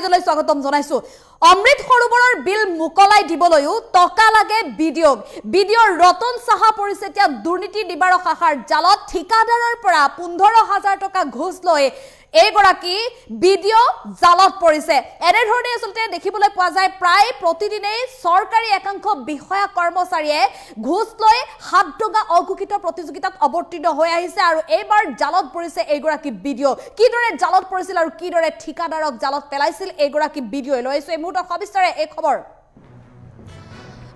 নিউজলৈ স্বাগতম জনাইছো। অমৃত সৰোবৰৰ বিল মুকলাই দিবলৈও টকা লাগে বিডিঅ'ৰ ৰতন সাহা পৰিছে এতিয়া দুৰ্নীতি নিবাৰক শাখাৰ জালত। ঠিকাদাৰৰ পৰা 15,000 টকা ঘোষ লৈ এইগৰাকী বিডিঅ' জালত পৰিছে। এনেধৰণে আচলতে দেখিবলৈ পোৱা যায় প্ৰায় প্ৰতিদিনেই চৰকাৰী একাংশ বিষয়া কৰ্মচাৰীয়ে ঘোষ লৈ হাত ডগা অঘোষিত প্ৰতিযোগিতাত অৱতীৰ্ণ হৈ আহিছে আৰু এইবাৰ জালত পৰিছে এইগৰাকী বিডিঅ'। কিদৰে জালত পৰিছিল আৰু কিদৰে ঠিকাদাৰক জালত পেলাইছিল এইগৰাকী বিডিঅ'ই লৈ আহিছো এই মুহূৰ্তত সবিস্তাৰে এই খবৰ।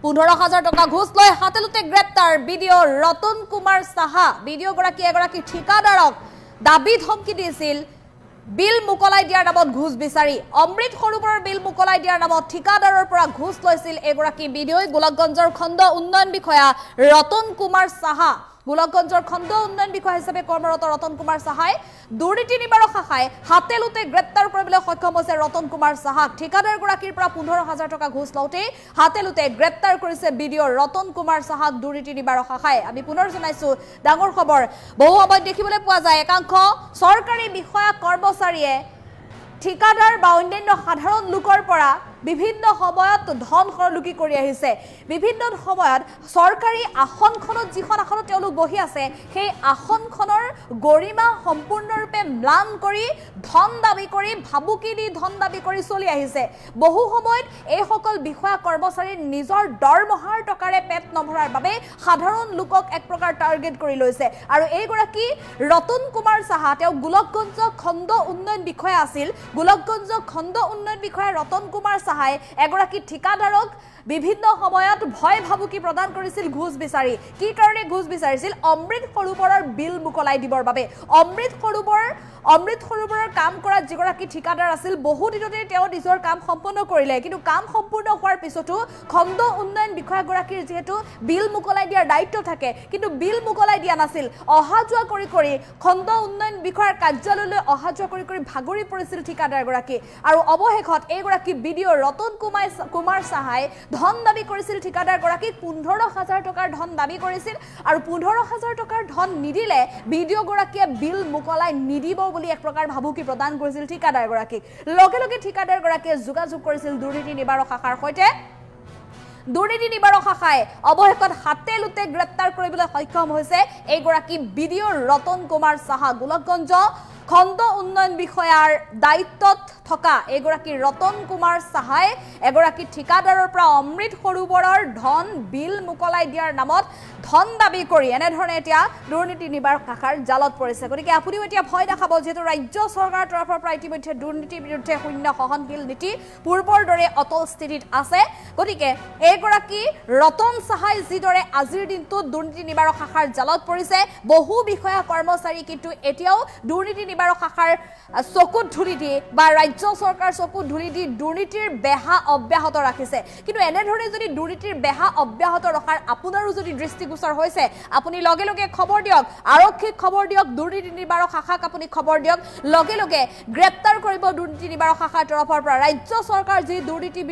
15,000 টকা ঘোষ লৈ হাতেলোতে গ্ৰেপ্তাৰ বিডিঅ' ৰতন কুমাৰ সাহা। বিডিঅ' গৰাকী এগৰাকী ঠিকাদাৰক দাবী ধমকি দিছিল বিল মুকলাই দিয়াৰ নামত ঘোষ বিচাৰি। অমৃত সৰোবৰৰ বিল মুকলাই দিয়াৰ নামত ঠিকাদাৰৰ পৰা ঘোষ লৈছিল এগৰাকী বিডিঅ'ই। গোলকগঞ্জৰ খণ্ড উন্নয়ন বিষয়া ৰতন কুমাৰ সাহা। গোলকগঞ্জৰ খণ্ড উন্নয়ন বিষয়া হিচাপে কৰ্মৰত ৰতন কুমাৰ সাহাই দুৰ্নীতি নিবাৰক শাখাই হাতেলোতে গ্ৰেপ্তাৰ কৰিবলৈ সক্ষম হৈছে ৰতন কুমাৰ সাহাক। ঠিকাদাৰগৰাকীৰ পৰা 15,000 টকা ঘোষ লওঁতেই হাতেলোতে গ্ৰেপ্তাৰ কৰিছে বিডিঅ' ৰতন কুমাৰ সাহাক দুৰ্নীতি নিবাৰক শাখাই। আমি পুনৰ জনাইছো ডাঙৰ খবৰ। বহু সময়ত দেখিবলৈ পোৱা যায় একাংশ চৰকাৰী বিষয়া কৰ্মচাৰীয়ে ঠিকাদাৰ বা অন্যান্য সাধাৰণ লোকৰ পৰা বিভিন্ন সময়ত ধন সৰলুকি কৰি আহিছে। বিভিন্ন সময়ত চৰকাৰী আসনখনত যিখন আসনত তেওঁলোক বহি আছে সেই আসনখনৰ গৰিমা সম্পূৰ্ণৰূপে ম্লান কৰি ধন দাবী কৰি ভাবুকি দি ধন দাবী কৰি চলি আহিছে। বহু সময়ত এইসকল বিষয়া কৰ্মচাৰীৰ নিজৰ দৰমহাৰ টকাৰে পেট নভৰাৰ বাবে সাধাৰণ লোকক এক প্ৰকাৰ টাৰ্গেট কৰি লৈছে। আৰু এইগৰাকী ৰতন কুমাৰ সাহা তেওঁ গোলকগঞ্জ খণ্ড উন্নয়ন বিষয়া আছিল। গোলকগঞ্জ খণ্ড উন্নয়ন বিষয়া ৰতন কুমাৰ সাহাই এগৰাকী ঠিকাদাৰক বিভিন্ন সময়ত ভয় ভাবুকি প্ৰদান কৰিছিল ঘোষ বিচাৰি। কি কাৰণে ঘোষ বিচাৰিছিল? অমৃত সৰোবৰৰ বিল মুকলাই দিবৰ বাবে। অমৃত সৰোবৰৰ কাম কৰা যিগৰাকী ঠিকাদাৰ আছিল বহু দিনতে তেওঁ নিজৰ কাম সম্পন্ন কৰিলে, কিন্তু কাম সম্পূৰ্ণ হোৱাৰ পিছতো খণ্ড উন্নয়ন বিষয়াগৰাকীৰ যিহেতু বিল মুকলাই দিয়াৰ দায়িত্ব থাকে, কিন্তু বিল মুকলাই দিয়া নাছিল। অহা যোৱা কৰি কৰি খণ্ড উন্নয়ন বিষয়াৰ কাৰ্যালয়লৈ অহা যোৱা কৰি কৰি ভাগৰি পৰিছিল ঠিকাদাৰগৰাকী। আৰু অৱশেষত এইগৰাকী বিডিঅ' ৰতন কুমাৰ সাহাই ধন দাবী কৰিছিল ঠিকাদাৰগৰাকীক। 15,000 টকাৰ ধন দাবী কৰিছিল আৰু 15,000 টকাৰ ধন নিদিলে বিডিঅ'গৰাকীয়ে বিল মুকলাই নিদিব বুলি এক প্ৰকাৰ ভাবুকি প্ৰদান কৰিছিল ঠিকাদাৰগৰাকীক। লগে লগে ঠিকাদাৰগৰাকীয়ে যোগাযোগ কৰিছিল দুৰ্নীতি নিবাৰক শাখাৰ সৈতে। দুৰ্নীতি নিবাৰক শাখাই অৱশেষত হাতেলোতে গ্ৰেপ্তাৰ কৰিবলৈ সক্ষম হৈছে এইগৰাকী বিডিঅ' ৰতন কুমাৰ সাহা। গোলকগঞ্জ খণ্ড উন্নয়ন বিষয়াৰ দায়িত্বত থকা এইগৰাকী ৰতন কুমাৰ সাহাই এগৰাকী ঠিকাদাৰৰ পৰা অমৃত সৰোবৰৰ ধন বিল মুকলাই দিয়াৰ নামত ধন দাবী কৰি এনেধৰণে এতিয়া দুৰ্নীতি নিবাৰক শাখাৰ জালত পৰিছে। গতিকে আপুনিও এতিয়া ভয় নাখাব, যিহেতু ৰাজ্য চৰকাৰৰ তৰফৰ পৰা ইতিমধ্যে দুৰ্নীতিৰ বিৰুদ্ধে শূন্য সহনশীল নীতি পূৰ্বৰ দৰে অটল স্থিতিত আছে। গতিকে এইগৰাকী ৰতন সাহাই যিদৰে আজিৰ দিনটোত দুৰ্নীতি নিবাৰক শাখাৰ জালত পৰিছে, বহু বিষয়া কৰ্মচাৰী কিন্তু এতিয়াও দুৰ্নীতি নিবাৰক শাখাৰ চকুত ধুলি দি বা ৰাজ্য চৰকাৰ চকুত ধুলি দি দুৰ্নীতিৰ বেহা অব্যাহত ৰাখিছে। কিন্তু এনেধৰণে যদি দুৰ্নীতিৰ বেহা অব্যাহত ৰখাৰ আপোনাৰো যদি দৃষ্টিগোচৰ হৈছে, আপুনি লগে লগে খবৰ দিয়ক, আৰক্ষীক খবৰ দিয়ক, দুৰ্নীতি নিবাৰক শাখাক আপুনি খবৰ দিয়ক। লগে লগে গ্ৰেপ্তাৰ কৰিব দুৰ্নীতি নিবাৰক শাখাৰ তৰফৰ পৰা। ৰাজ্য চৰকাৰ যি দুৰ্নীতি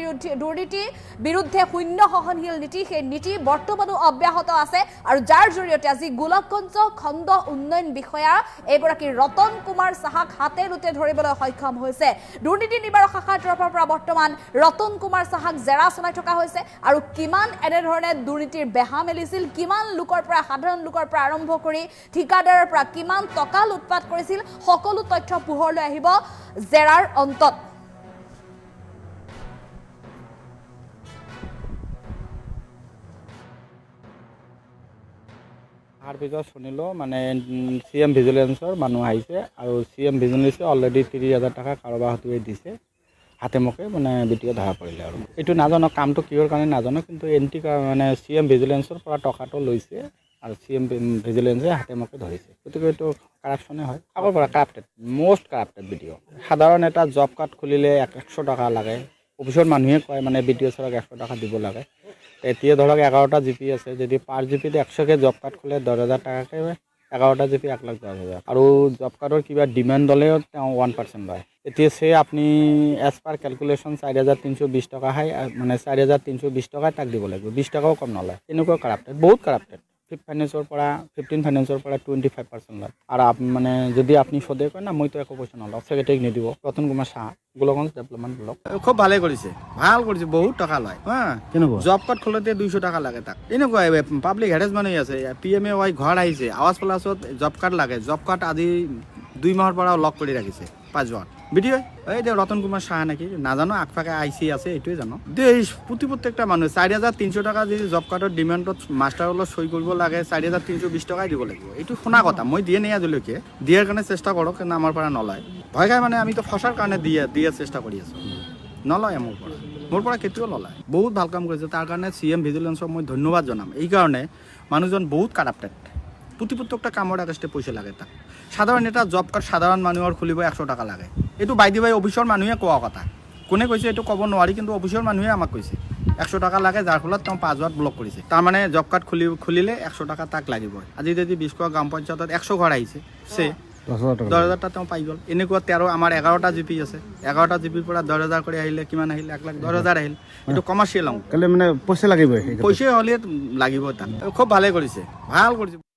বিৰুদ্ধে শূন্য সহনশীল নীতি, সেই নীতি বৰ্তমানো অব্যাহত আছে আৰু যাৰ জৰিয়তে আজি গোলকগঞ্জ খণ্ড উন্নয়ন বিষয়া এইগৰাকী ৰতন কুমাৰ সাহাক হাতেলোতে ধৰিবলৈ সক্ষম হৈছে। দুৰ্নীতি নিবাৰক শাখাৰ তৰফৰ পৰা বৰ্তমান ৰতন কুমাৰ সাহাক জেৰা চলাই থকা হৈছে আৰু কিমান এনেধৰণে দুৰ্নীতিৰ বেহা মেলিছিল, কিমান লোকৰ পৰা সাধাৰণ লোকৰ পৰা আৰম্ভ কৰি ঠিকাদাৰৰ পৰা কিমান টকা লুটপাট কৰিছিল, সকলো তথ্য পোহৰলৈ আহিব জেৰাৰ অন্তত। তাৰ পিছত শুনিলোঁ মানে CM ভিজিলেন্সৰ মানুহ আহিছে আৰু CM ভিজিলেন্সে অলৰেডি 30,000 টকা কাৰোবাৰ হাতত দিছে। হাতে মুখে মানে বিডিঅ' ধৰা পৰিলে আৰু এইটো নাজানো কামটো কিহৰ কাৰণে নাজানো, কিন্তু মানে CM ভিজিলেন্সৰ পৰা টকাটো লৈছে আৰু CM ভিজিলেন্সে হাতে মুখে ধৰিছে। গতিকে এইটো কাৰাপশ্যনে হয়, আগৰ পৰা কাৰাপ্টেড, মষ্ট কাৰাপ্টেড বিডিঅ'। সাধাৰণ এটা জব কাৰ্ড খুলিলে 100 টকা লাগে, অফিচৰ মানুহে কয় মানে বিডিঅ' ছাৰক 100 টকা দিব লাগে। এতিয়া ধৰক 11টা জিপি আছে, যদি পাৰ জিপিত 100কে জব কাৰ্ড খোলে 10,000 টকাকৈ 11টা জিপি 1,10,000। আৰু জব কাৰ্ডৰ কিবা ডিমাণ্ড হ'লেও তেওঁ 1% লয়। এতিয়া আপুনি এজ পাৰ কেলকুলেশ্যন 4,320 টকা হয়, মানে 4,320 টকাই তাক দিব লাগিব, 20 টকাও কম নলয়। এনেকুৱা কাৰাপ্টেড, বহুত কাৰাপ্টেড। ফাইনেন্সৰ পৰা 15 ফাইনেন্সৰ পৰা 25% লয় আৰু মানে যদি আপুনি সদে কয় না মইতো একো পইচা নলওঁ ছেক্ৰেটাৰীক নিদিব ৰতন কুমাৰ সাহা গোলগঞ্জ ডেভেলপমেণ্ট ব্লক খুব ভালে কৰিছে ভাল কৰিছে বহুত টকা লয় হা কেনেকুৱা জব কাৰ্ড খোলোতে 200 টাকা লাগে তাক এনেকুৱা পাব্লিক হেৰেছমেণ্ট হৈ আছে PMAY ঘৰ আহিছে আৱাজ প্লাছত জব কাৰ্ড লাগে জব কাৰ্ড আজি 2 মাহৰ পৰা লক কৰি ৰাখিছে 5 জন ভিডিঅ এই যে ৰতন কুমাৰ সাহা নেকি নাজানো আগফাকে IC আছে এইটোৱে জানো এই প্ৰত্যেকটা মানুহ 4300 টাকা যদি জব কাৰ্ডৰ ডিমাণ্ডত মাষ্টাৰৰ লগত সই কৰিব লাগে 4320 টকাই দিব লাগিব এইটো শুনা কথা মই দিয়ে নাই আজিলৈকে দিয়াৰ কাৰণে চেষ্টা কৰক কিন্তু আমাৰ পৰা নলয় ভয় খাই মানে আমি তো ফচাৰ কাৰণে দিয়ে চেষ্টা কৰি আছো নলয় মোৰ পৰা কেতিয়াও নলয় বহুত ভাল কাম কৰিছে তাৰ কাৰণে CM ভিজিলেন্সক মই ধন্যবাদ জনাম এই কাৰণে মানুহজন বহুত কাৰাপ্টেড প্ৰত্যেকটা কামৰ আগতে পইচা লাগে তাক সাধাৰণ এটা জব কাৰ্ড সাধাৰণ মানুহৰ খুলিব 100 টাকা লাগে এইটো বাইদি বাই অফিসৰ মানুহে কোৱা কথা কোনে কৈছে এইটো ক'ব নোৱাৰি কিন্তু অফিসৰ মানুহে আমাক কৈছে 100 টাকা লাগে যাৰ ফলত তেওঁ 5 বাৰ ব্লক কৰিছে তাৰ মানে জব কাৰ্ড খুলিলে 100 টাকা তাক লাগিব আজি যদি 20 কোৱা গ্ৰাম পঞ্চায়তত 100 ঘৰ আহিছে সে 10,000 টাকা তেওঁ পাই গ'ল এনেকুৱা 13 আমাৰ 11টা জিপি আছে 11টা জিপিৰ পৰা 10,000 কৰি আহিলে কিমান আহিল 1,10,000 আহিল এইটো কমাৰ্চিয়েল অংক কালে মানে পইচা লাগিব পইচা হ'লে লাগিব তাক খুব ভালে কৰিছে ভাল কৰিছে